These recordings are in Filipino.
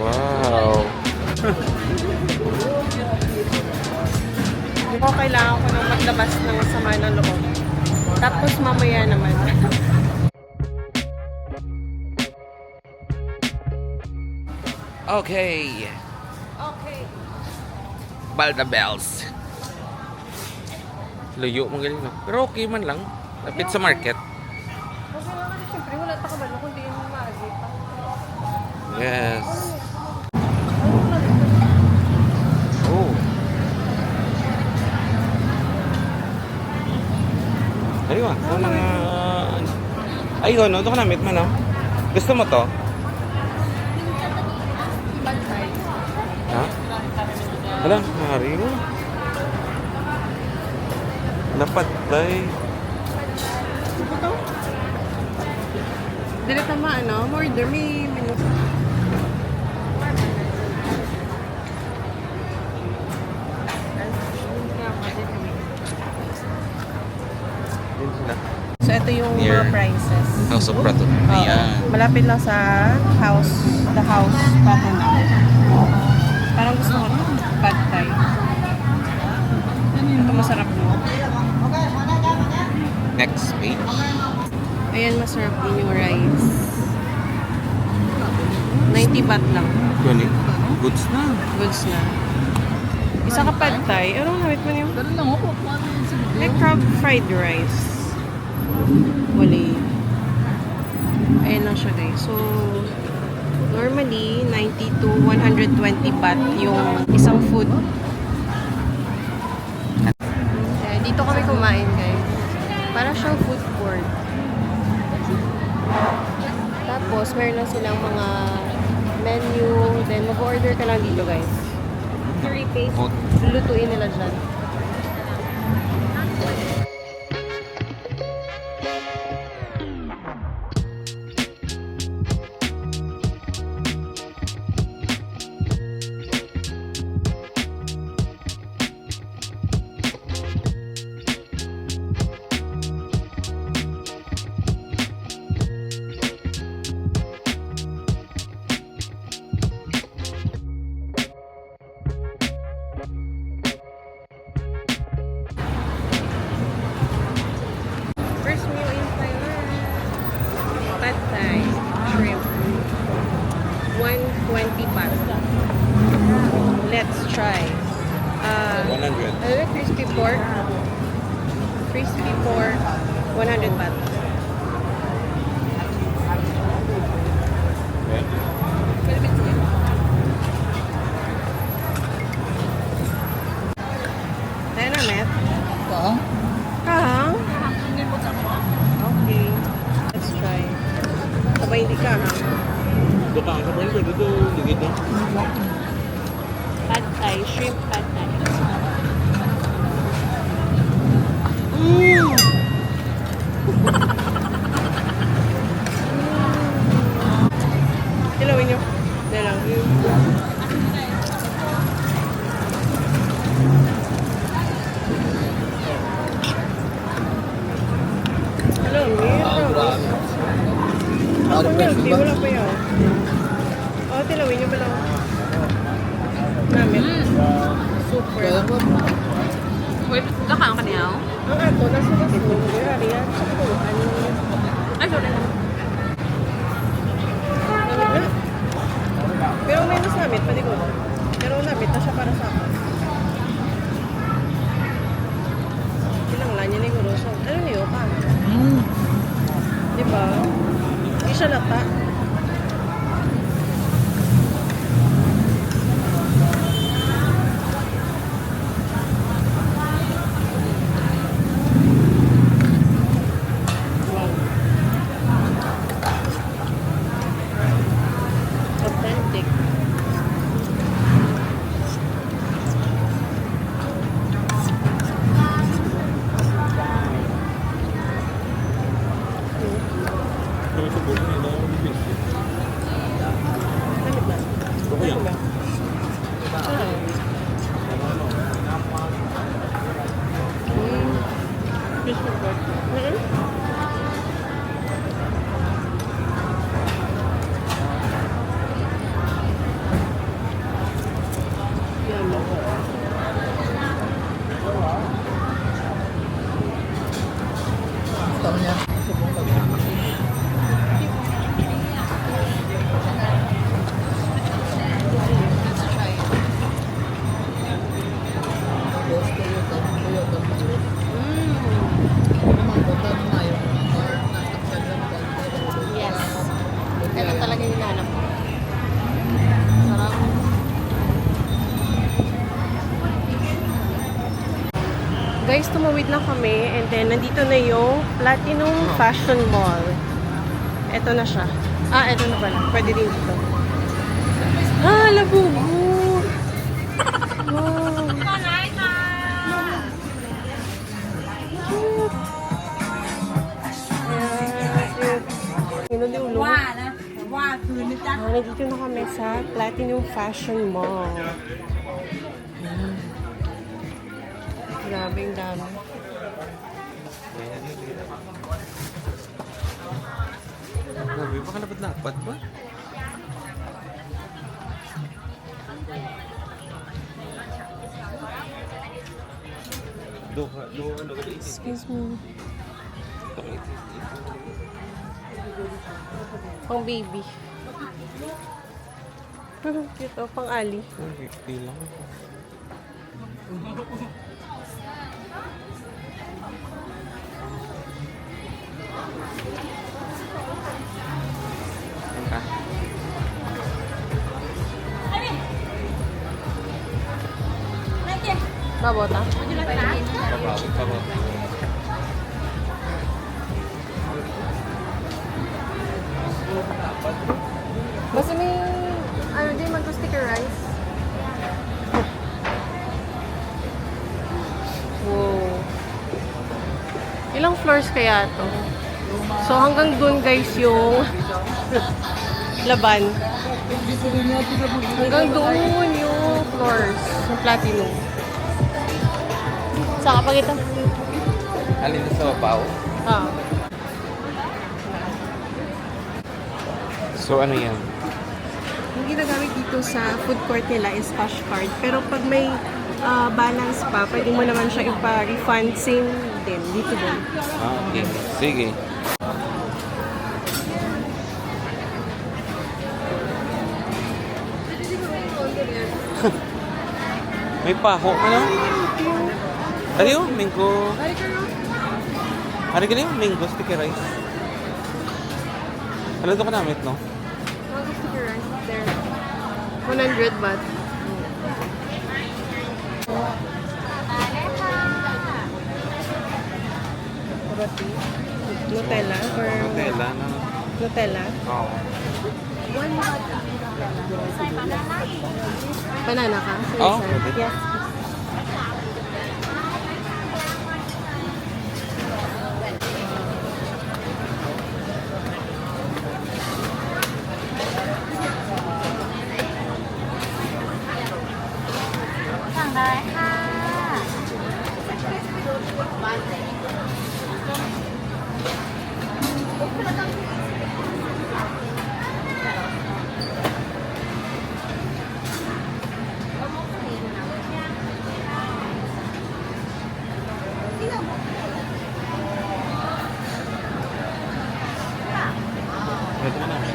Wow. Ako kailangan ko nang maglabas ng sama ng loob. Tapos mamaya naman. Okay. Okay. Balda bells. Luyo mo galing, no? Pero okay man lang. Lapit sa market. Okay lang kasi syempre wala pa kabalo kundi yung maagi pa. Yes. Oh. Ayun, sa mga... Ayun, no? Ito ka namit man, no? Gusto mo to? Bantay. Ha? Wala, Mario. Napatay. Ito? Dili tama, ano? Order, may menu. Yun sila. So, ito yung Near mga prices. House of Pratunam. Oo. Ayan. Malapit lang sa the house pratunam. Parang gusto ko pad thai. Ito masarap mo. Next page. Ayan, masarap din yung rice. 90 baht lang. Gani. Goods na. Goods na. Isa ka pad thai. Anong namit mo niyo? May crab fried rice. Wali. Ayan lang siya guys. So, normally, 90 to 120 baht yung isang food. Kaya dito kami kumain guys. Para siyang food court. Tapos, meron lang silang mga menu. Then, mag-order ka lang dito guys. Curry paste. Lutuin nila dyan. First meal in Thailand. Pad Thai. Shrimp. 120 baht. Let's try. 100. Crispy pork. Crispy pork. 100 baht. Tayo na, Matt. Kahang? Okay. Let's try. Sabay hindi ka, ha? Ito ka, sa burger, dito, ligid na. Pad Thai. Shrimp Pad Thai. Hilawin nyo. Hindi lang. Hello, hindi wala pa yun. Oo, tilawin nyo ba lang? Namin. Super. Wait, kakang kaniyaw? Ang ato, nasa baslo. Yari yan. Sa kuluhan. Ay, sorry. Namit na. Pero may mas namit, pwede ko. Pero namit na siya para sa akin. Pinanglan niya ni Guroso. Ano niyo ka? Diba? Hindi siya lata. Authentic. Namit na. Okay yan. Crispy pork. Guys, tumawid na kami and then nandito na yung Platinum Fashion Mall. Ito na siya. Ito na pala. Pwede din dito. Labubu! Wow! Nandito na kami sa Platinum Fashion Mall. Grabe yung dami. Grabe, baka lapad-lapad ba? Excuse me. Pang baby. Cute, pang ali. 50 lang. Babota? Pabaw. Basta may, din mag-sticker rice. Wow. Ilang floors kaya to? So hanggang dun guys yung laban. Hanggang doon yung floors ng Platinum. Saan ka pa kita? Alin sa pabaw? So ano yan? Yung ginagamit dito sa food court nila is cash card. Pero pag may balance pa, pwede mo naman siya ipa-refund same din. Dito din. Okay. Sige. May paho, ano? Ano yun? Mango. Ano ka yun? Mango sticky rice. Ano ito ka namit, no? Mango sticker rice there. 100 baht. Roti. Nutella or Nutella, no? Nutella. Oo. Banana ka? Oo, Yes. pwede. Yes. Pwede ka namin.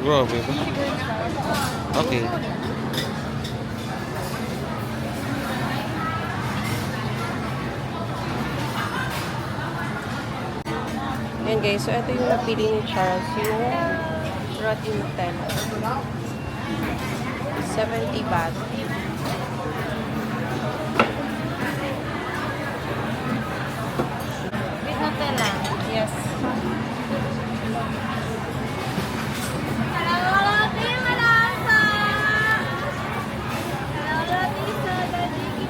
Grabe ba? Okay. Ayan guys, so ito yung napili ni Charles, yung Roti Nutella. 70 baht. With Nutella. Yes. Roti malasa! Roti sa daging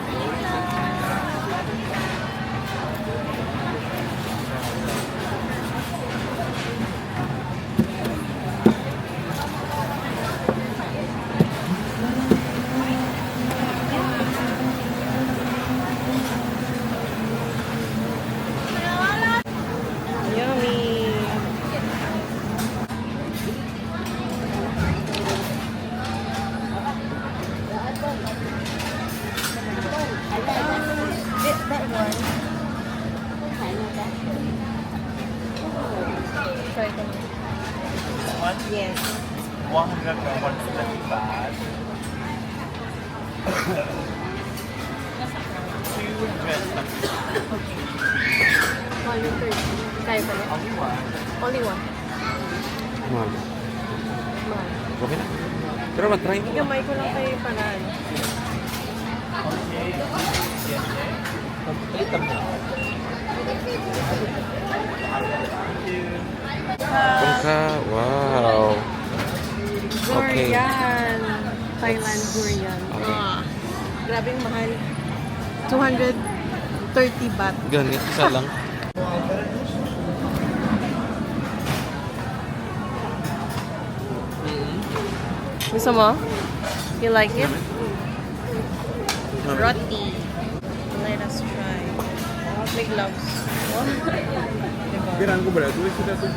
much? Yes. 100 or 170 baht. 200. Kaya pala? Only one. Only one. Mahal. Mahal. Okay na. Pero matry mo. Gamay ko lang kayo pala. Okay. Complete mo. Bangka. Wow. Okay. Durian. Thailand durian. Okay. Grabe yung mahal. 230 baht. Ganit. Isa lang. Gusto mo? You like it? Roti. Let us try. Make loves. Kailangan ko ba? Tuloy sila ito.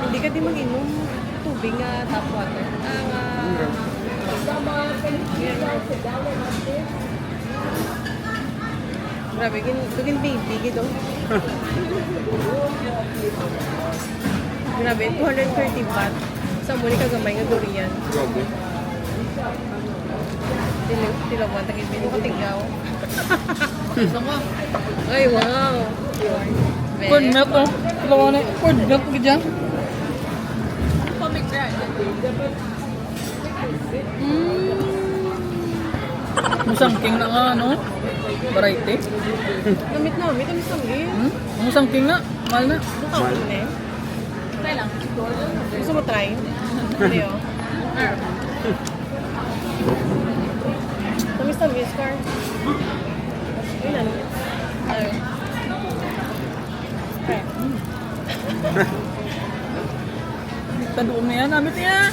Hindi ka din mag-inom. Tubig nga, tap water. Grabe, gin baby, gito. Grabe, 230 baht. Sa muli ka gamay nga durian. Grabe. Tilawan, takit binigutigaw. Ay, wow. Corn milk oh. Ikaw na corn milk ka dyan. Musangking na nga ano. Variety. Namit na, may tamis sanggit. Musangking na. Mahal na. Buka ko na eh. Try lang. Gusto mo try? Hindi oh. Tamis, Carl. Yun ano. Ay. Try. Tandoon na yan. Namit niya.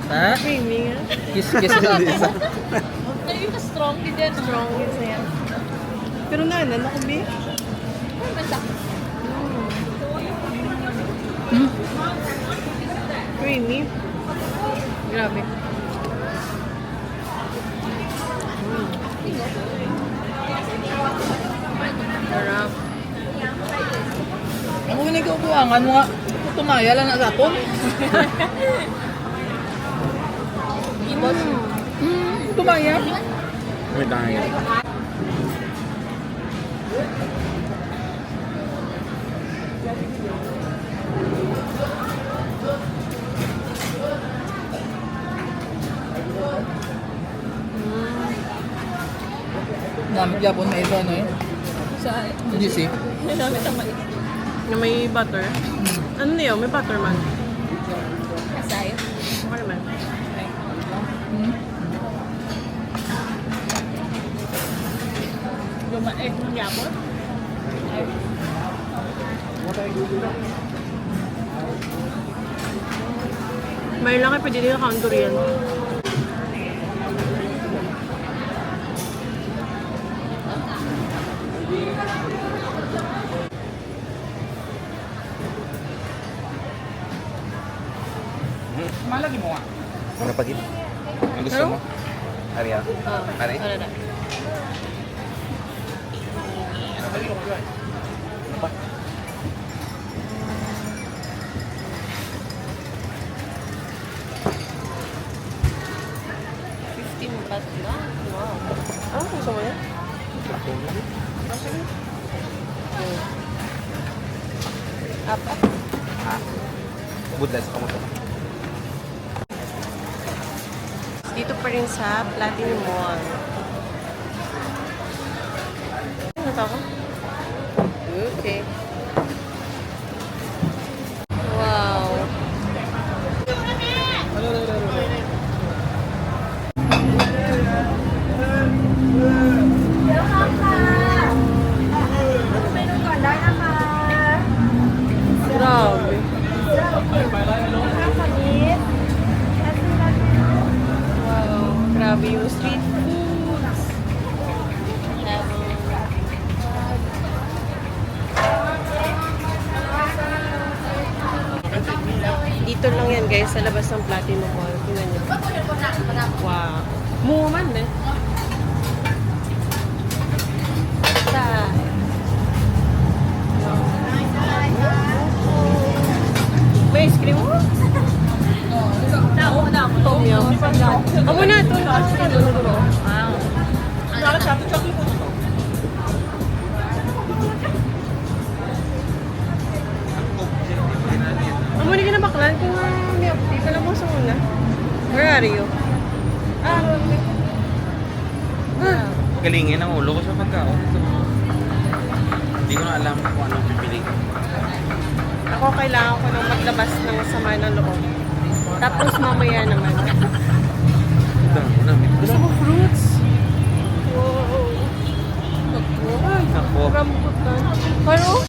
Ha? Creamy nga. Kiss sa ako. Kayo ka strong din yan. Strong yun sa'yo. Pero nanan ako, B. Creamy. Grabe. Sarap. Ang unig ko buwangan mo nga. Tumaya lang na sa aton. Ibos. Tumaya. May tayo. Namit yapon na ito ano eh. Sa Hindi si. Dami tamay. Na may butter. Ano na yun? May butter man. Kasay. Okay naman. Lumaek ng yapon. May lang kayo pwede nila kaon durian. Malagi mo nga. Ano pa gid? Ang gusto mo? Ari ah. Ari? Ano na? Ano pa? Ba't ba? Wow. Ano gusto mo yan? Ako na. Ah, sige. Apat. Ah. Budas ka mo to. Dito pa rin sa Platinum Mall. Ano to ako? Okay. Wow. Grabe. Wow. Grabe yung street foods. Dito lang yan guys, sa labas ng Platinum Mall. Tingnan nyo. Wow. Muman eh. Basta. ice cream? Tom yum. Ako na ito. Amo ni kinabaklan kung may update ka lang mo sa una. Where are you? Galingin ang ulo ko sa pagkaon. Hindi ko na alam kung anong pipili ko. Ako kailangan ko nang maglabas ng sama ng loob. Tapos mamaya naman. Gusto mo fruits? Wow. Ako. Rambutan. Pero